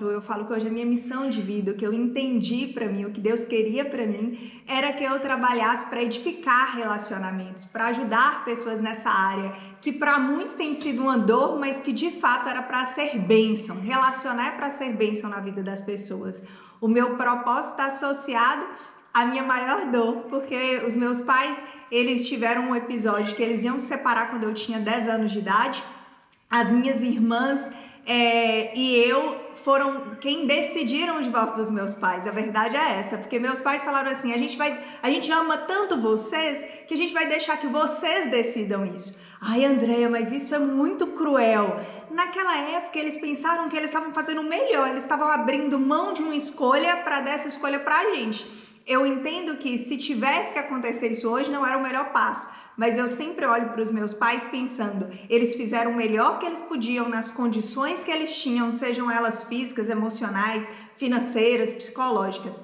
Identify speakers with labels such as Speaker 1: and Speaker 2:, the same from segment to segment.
Speaker 1: Eu falo que hoje a minha missão de vida, o que eu entendi para mim, o que Deus queria para mim, era que eu trabalhasse para edificar relacionamentos, para ajudar pessoas nessa área, que para muitos tem sido uma dor, mas que de fato era para ser bênção. Relacionar é para ser bênção na vida das pessoas. O meu propósito está associado à minha maior dor, porque os meus pais, eles tiveram um episódio que eles iam se separar quando eu tinha 10 anos de idade. As minhas irmãs e eu foram quem decidiram o divórcio dos meus pais. A verdade é essa, porque meus pais falaram assim: a gente ama tanto vocês que a gente vai deixar que vocês decidam isso. Ai, Andréia, mas isso é muito cruel. Naquela época eles pensaram que eles estavam fazendo o melhor, eles estavam abrindo mão de uma escolha para dar essa escolha pra gente. Eu entendo que se tivesse que acontecer isso hoje, não era o melhor passo. Mas eu sempre olho para os meus pais pensando, eles fizeram o melhor que eles podiam nas condições que eles tinham, sejam elas físicas, emocionais, financeiras, psicológicas.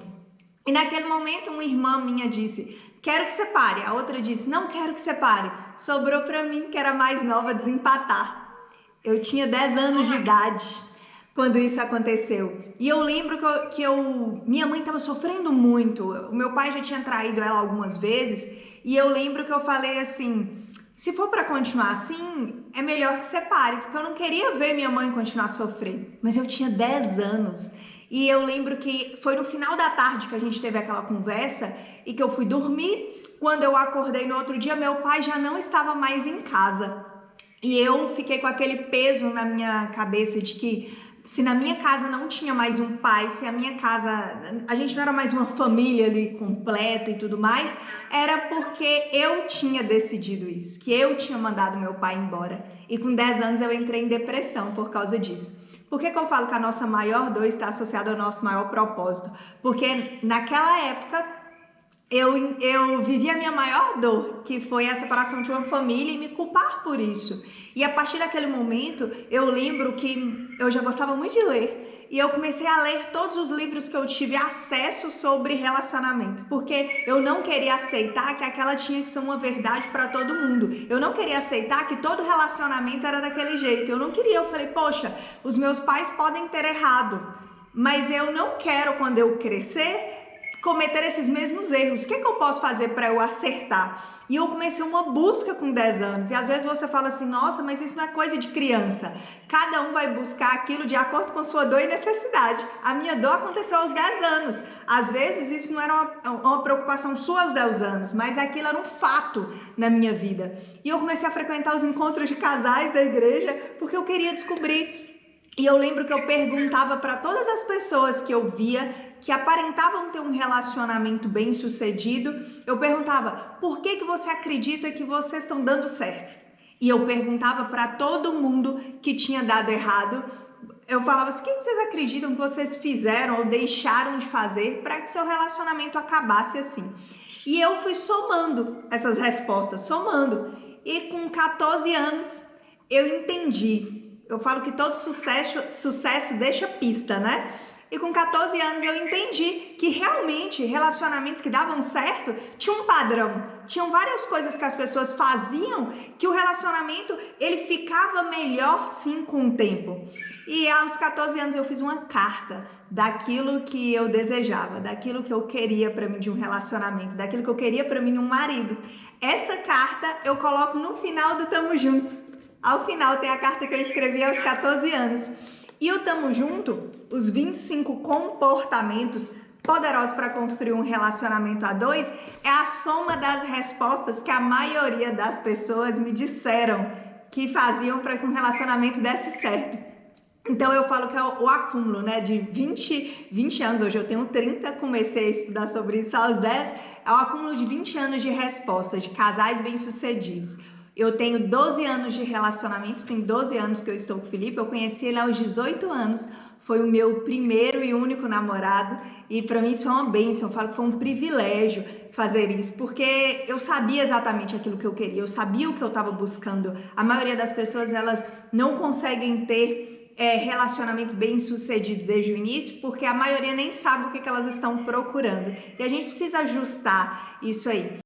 Speaker 1: E naquele momento uma irmã minha disse: quero que separe. A outra disse: não quero que separe. Sobrou para mim, que era mais nova, desempatar. Eu tinha 10 anos de idade quando isso aconteceu. E eu lembro que minha mãe estava sofrendo muito. O meu pai já tinha traído ela algumas vezes. E eu lembro que eu falei assim: se for para continuar assim, é melhor que separe, porque eu não queria ver minha mãe continuar sofrendo. Mas eu tinha 10 anos. E eu lembro que foi no final da tarde que a gente teve aquela conversa e que eu fui dormir. Quando eu acordei no outro dia, meu pai já não estava mais em casa. E eu fiquei com aquele peso na minha cabeça de que se na minha casa não tinha mais um pai, se a minha casa, a gente não era mais uma família ali completa e tudo mais, era porque eu tinha decidido isso, que eu tinha mandado meu pai embora. E com 10 anos eu entrei em depressão por causa disso. Por que eu falo que a nossa maior dor está associada ao nosso maior propósito? Porque naquela época eu vivi a minha maior dor, que foi a separação de uma família, e me culpar por isso. E a partir daquele momento, eu lembro que eu já gostava muito de ler. E eu comecei a ler todos os livros que eu tive acesso sobre relacionamento. Porque eu não queria aceitar que aquela tinha que ser uma verdade para todo mundo. Eu não queria aceitar que todo relacionamento era daquele jeito. Eu não queria, eu falei: poxa, os meus pais podem ter errado, mas eu não quero, quando eu crescer, cometer esses mesmos erros. O que eu posso fazer para eu acertar? E eu comecei uma busca com 10 anos. E às vezes você fala assim: nossa, mas isso não é coisa de criança. Cada um vai buscar aquilo de acordo com sua dor e necessidade. A minha dor aconteceu aos 10 anos. Às vezes isso não era uma preocupação sua aos 10 anos, mas aquilo era um fato na minha vida. E eu comecei a frequentar os encontros de casais da igreja porque eu queria descobrir. E eu lembro que eu perguntava para todas as pessoas que eu via que aparentavam ter um relacionamento bem sucedido, eu perguntava: por que você acredita que vocês estão dando certo? E eu perguntava para todo mundo que tinha dado errado, eu falava assim: o que vocês acreditam que vocês fizeram ou deixaram de fazer para que seu relacionamento acabasse assim? E eu fui somando essas respostas, somando. E com 14 anos eu entendi. Eu falo que todo sucesso deixa pista, né? E com 14 anos eu entendi que realmente relacionamentos que davam certo tinham um padrão. Tinham várias coisas que as pessoas faziam que o relacionamento ele ficava melhor sim com o tempo. E aos 14 anos eu fiz uma carta daquilo que eu desejava, daquilo que eu queria para mim de um relacionamento, daquilo que eu queria para mim de um marido. Essa carta eu coloco no final do Tamo Junto. Ao final tem a carta que eu escrevi aos 14 anos. E o Tamo Junto, os 25 comportamentos poderosos para construir um relacionamento a dois, é a soma das respostas que a maioria das pessoas me disseram que faziam para que um relacionamento desse certo. Então eu falo que é o acúmulo, né, de 20 anos, hoje eu tenho 30, comecei a estudar sobre isso aos 10, é o acúmulo de 20 anos de respostas, de casais bem-sucedidos. Eu tenho 12 anos de relacionamento, tem 12 anos que eu estou com o Felipe, eu conheci ele aos 18 anos, foi o meu primeiro e único namorado, e para mim isso é uma bênção, eu falo que foi um privilégio fazer isso, porque eu sabia exatamente aquilo que eu queria, eu sabia o que eu estava buscando. A maioria das pessoas, elas não conseguem ter relacionamentos bem-sucedidos desde o início, porque a maioria nem sabe o que elas estão procurando, e a gente precisa ajustar isso aí.